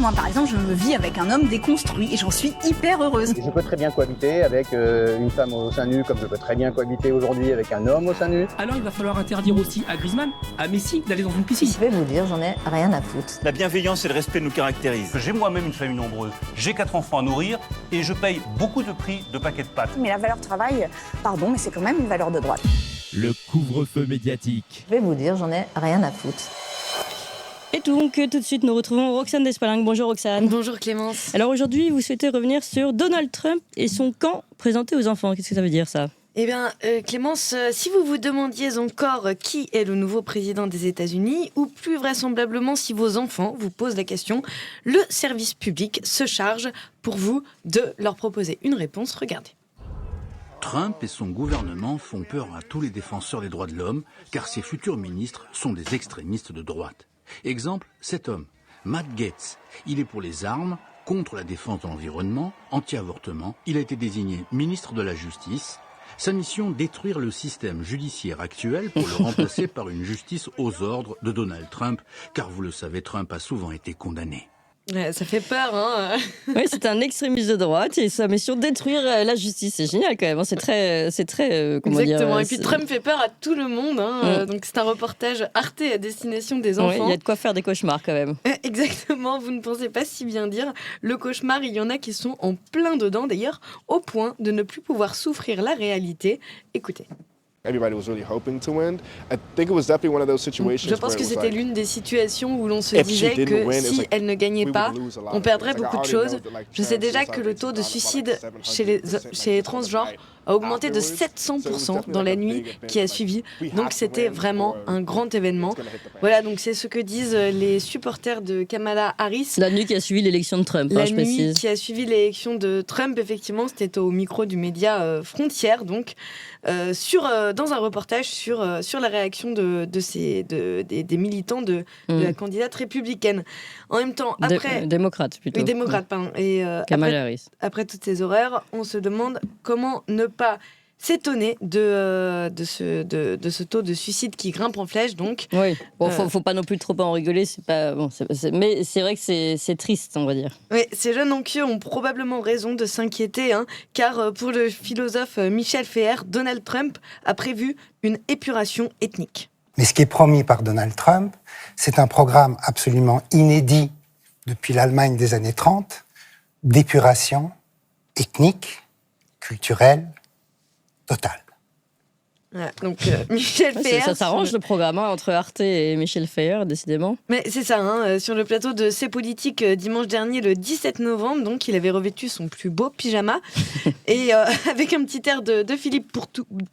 Moi, par exemple, je vis avec un homme déconstruit et j'en suis hyper heureuse. Je peux très bien cohabiter avec une femme au sein nu, comme je peux très bien cohabiter aujourd'hui avec un homme au sein nu. Alors il va falloir interdire aussi à Griezmann, à Messi, d'aller dans une piscine. Je vais vous dire, j'en ai rien à foutre. La bienveillance et le respect nous caractérisent. J'ai moi-même une famille nombreuse, j'ai 4 enfants à nourrir et je paye beaucoup de prix de paquets de pâtes. Mais la valeur travail, pardon, mais c'est quand même une valeur de droite. Le couvre-feu médiatique. Je vais vous dire, j'en ai rien à foutre. Et donc, tout de suite, nous retrouvons Roxane Despalingues. Bonjour Roxane. Bonjour Clémence. Alors aujourd'hui, vous souhaitez revenir sur Donald Trump et son camp présenté aux enfants. Qu'est-ce que ça veut dire, ça ? Eh bien, Clémence, si vous vous demandiez encore qui est le nouveau président des États-Unis, ou plus vraisemblablement si vos enfants vous posent la question, le service public se charge pour vous de leur proposer une réponse. Regardez. Trump et son gouvernement font peur à tous les défenseurs des droits de l'homme, car ses futurs ministres sont des extrémistes de droite. Exemple, cet homme, Matt Gaetz. Il est pour les armes, contre la défense de l'environnement, anti-avortement. Il a été désigné ministre de la Justice. Sa mission, détruire le système judiciaire actuel pour le remplacer par une justice aux ordres de Donald Trump, car vous le savez, Trump a souvent été condamné. Ouais, ça fait peur, hein. Oui, c'est un extrémiste de droite et sa mission détruire la justice. C'est génial quand même. C'est très, comment Exactement. dire. Et puis Trump fait peur à tout le monde. Hein. Donc c'est un reportage Arte à destination des enfants. Il y a de quoi faire des cauchemars quand même. Exactement. Vous ne pensez pas si bien dire. Le cauchemar, il y en a qui sont en plein dedans, d'ailleurs, au point de ne plus pouvoir souffrir la réalité. Écoutez. Je pense que c'était l'une des situations où l'on se disait que si elle ne gagnait pas, on perdrait beaucoup de choses. Je sais déjà que le taux de suicide chez les transgenres a augmenté de 700% dans la nuit qui a suivi. Donc c'était vraiment un grand événement. Voilà, donc c'est ce que disent les supporters de Kamala Harris. La nuit qui a suivi l'élection de Trump, La je nuit précise. qui a suivi l'élection de Trump, effectivement, c'était au micro du média Frontières, donc dans un reportage sur la réaction des militants de la candidate républicaine. En même temps, après... Démocrate, plutôt. Oui, démocrate, pardon. Et Kamala Harris. après toutes ces horreurs, on se demande comment ne pas s'étonner de ce taux de suicide qui grimpe en flèche, donc. Oui, bon, faut pas non plus trop en rigoler, c'est pas bon, mais c'est vrai que c'est triste, on va dire. Oui, ces jeunes anxieux ont probablement raison de s'inquiéter, hein, car pour le philosophe Michel Feher, Donald Trump a prévu une épuration ethnique. Mais ce qui est promis par Donald Trump, c'est un programme absolument inédit depuis l'Allemagne des années 30, d'épuration ethnique, culturelle, totale. Voilà, donc Michel Feher... Ça s'arrange le programme entre Arte et Michel Feher, décidément. Mais c'est ça, hein, sur le plateau de C'est Politique dimanche dernier, le 17 novembre, donc il avait revêtu son plus beau pyjama et avec un petit air de Philippe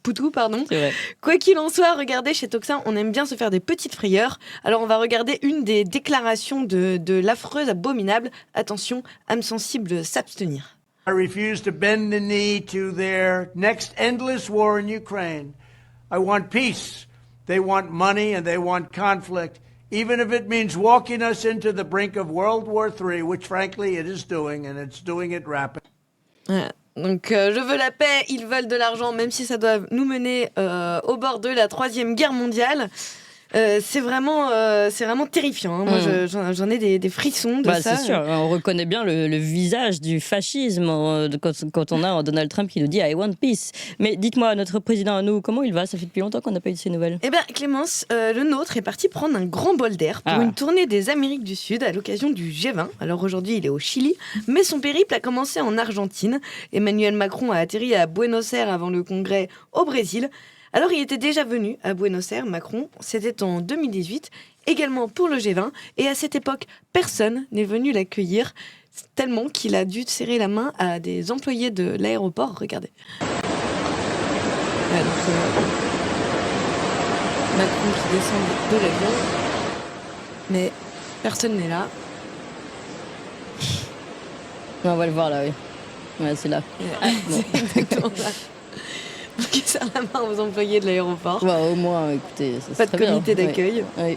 Poutou, pardon. C'est vrai. Quoi qu'il en soit, regardez, chez Toxin, on aime bien se faire des petites frayeurs. Alors on va regarder une des déclarations de l'affreuse abominable. Attention, âme sensible, s'abstenir. I refuse to bend the knee to their next endless war in Ukraine. I want peace. They want money and they want conflict, even if it means walking us into the brink of World War III, which frankly it is doing, and it's doing it rapidly. Voilà. Donc je veux la paix, ils veulent de l'argent, même si ça doit nous mener au bord de la Troisième Guerre mondiale. C'est vraiment terrifiant. Hein. Moi, j'en ai des frissons de ça. C'est sûr, on reconnaît bien le visage du fascisme quand on a Donald Trump qui nous dit « I want peace ». Mais dites-moi, notre président à nous, comment il va ? Ça fait depuis longtemps qu'on n'a pas eu de ses nouvelles. Eh bien, Clémence, le nôtre est parti prendre un grand bol d'air pour une tournée des Amériques du Sud à l'occasion du G20. Alors aujourd'hui, il est au Chili, mais son périple a commencé en Argentine. Emmanuel Macron a atterri à Buenos Aires avant le congrès au Brésil. Alors, il était déjà venu à Buenos Aires, Macron, c'était en 2018, également pour le G20, et à cette époque, personne n'est venu l'accueillir, tellement qu'il a dû serrer la main à des employés de l'aéroport. Regardez. Voilà, donc, Macron qui descend de l'avion, mais personne n'est là. On va le voir là, oui. Ouais, c'est là. Bon. C'est exactement ça. Qui serre la main aux employés de l'aéroport. Bah, au moins, écoutez, ça pas de comité d'accueil. Oui.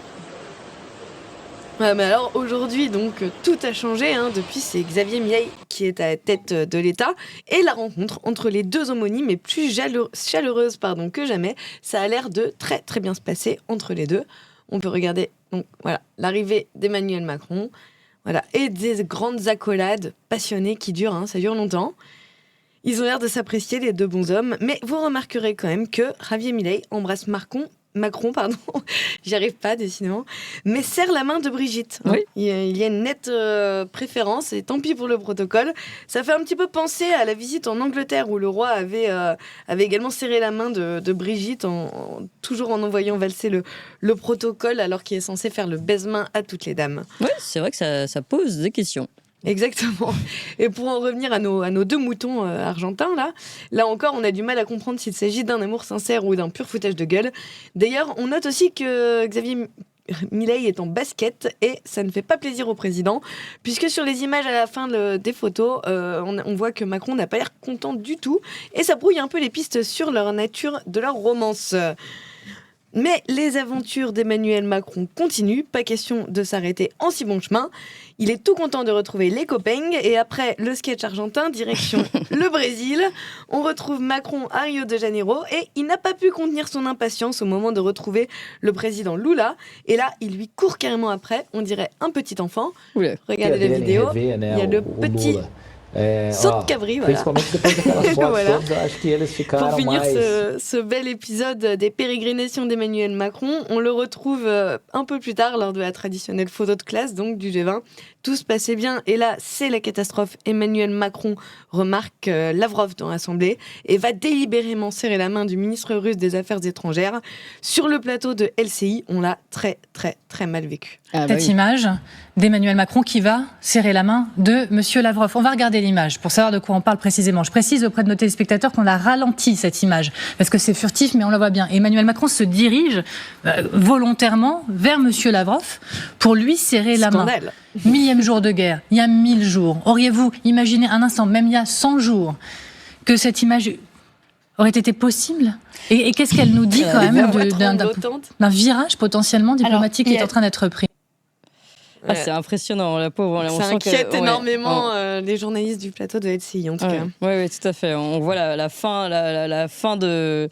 Ouais, mais alors aujourd'hui, donc tout a changé. Hein. Depuis, c'est Xavier Milei qui est à la tête de l'État. Et la rencontre entre les deux homonymes est plus chaleureuse que jamais. Ça a l'air de très très bien se passer entre les deux. On peut regarder donc, voilà, l'arrivée d'Emmanuel Macron. Voilà. Et des grandes accolades passionnées qui durent, ça dure longtemps. Ils ont l'air de s'apprécier, les deux bons hommes, mais vous remarquerez quand même que Javier Milei embrasse Macron, j'y arrive pas décidément, mais serre la main de Brigitte. Oui. Il y a une nette préférence, et tant pis pour le protocole. Ça fait un petit peu penser à la visite en Angleterre où le roi avait également serré la main de Brigitte, toujours en envoyant valser le protocole, alors qu'il est censé faire le baise-main à toutes les dames. Oui, c'est vrai que ça pose des questions. Exactement. Et pour en revenir à nos deux moutons argentins, là encore, on a du mal à comprendre s'il s'agit d'un amour sincère ou d'un pur foutage de gueule. D'ailleurs, on note aussi que Xavier Milei est en basket et ça ne fait pas plaisir au président, puisque sur les images à la fin des photos, on voit que Macron n'a pas l'air content du tout et ça brouille un peu les pistes sur leur nature de leur romance. Mais les aventures d'Emmanuel Macron continuent, pas question de s'arrêter en si bon chemin. Il est tout content de retrouver les copains et après le sketch argentin, direction le Brésil. On retrouve Macron à Rio de Janeiro et il n'a pas pu contenir son impatience au moment de retrouver le président Lula. Et là, il lui court carrément après, on dirait un petit enfant. Oula. Regardez la vidéo, il y a le petit... saut de cabri, voilà. Voilà. Pour finir ce bel épisode des pérégrinations d'Emmanuel Macron, on le retrouve un peu plus tard lors de la traditionnelle photo de classe, donc du G20. Tout se passait bien et là, c'est la catastrophe. Emmanuel Macron remarque Lavrov dans l'Assemblée et va délibérément serrer la main du ministre russe des Affaires étrangères. Sur le plateau de LCI, on l'a très, très, très mal vécu. Cette image d'Emmanuel Macron qui va serrer la main de Monsieur Lavrov. On va regarder l'image pour savoir de quoi on parle précisément. Je précise auprès de nos téléspectateurs qu'on a ralenti cette image parce que c'est furtif, mais on la voit bien. Emmanuel Macron se dirige volontairement vers Monsieur Lavrov pour lui serrer la main. Millième jour de guerre, il y a 1000 jours. Auriez-vous imaginé un instant, même il y a 100 jours, que cette image aurait été possible ? Et qu'est-ce qu'elle nous dit quand même d'un virage potentiellement diplomatique qui est en train d'être pris ? C'est impressionnant, la pauvre. Ça inquiète énormément les journalistes du plateau de LCI, en tout cas. Oui, tout à fait. On voit la fin de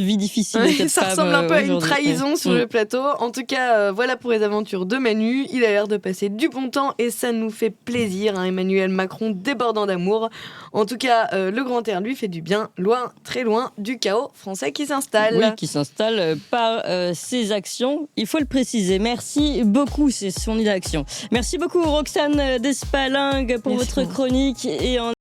vie difficile de cette ça femme. Ça ressemble un peu à une trahison sur le plateau. En tout cas, voilà pour les aventures de Manu. Il a l'air de passer du bon temps et ça nous fait plaisir. Emmanuel Macron débordant d'amour. En tout cas, le grand air lui fait du bien, loin, très loin du chaos français qui s'installe. Oui, qui s'installe par ses actions. Il faut le préciser. Merci beaucoup, c'est son action. Merci beaucoup Roxane Despalingues pour votre chronique et en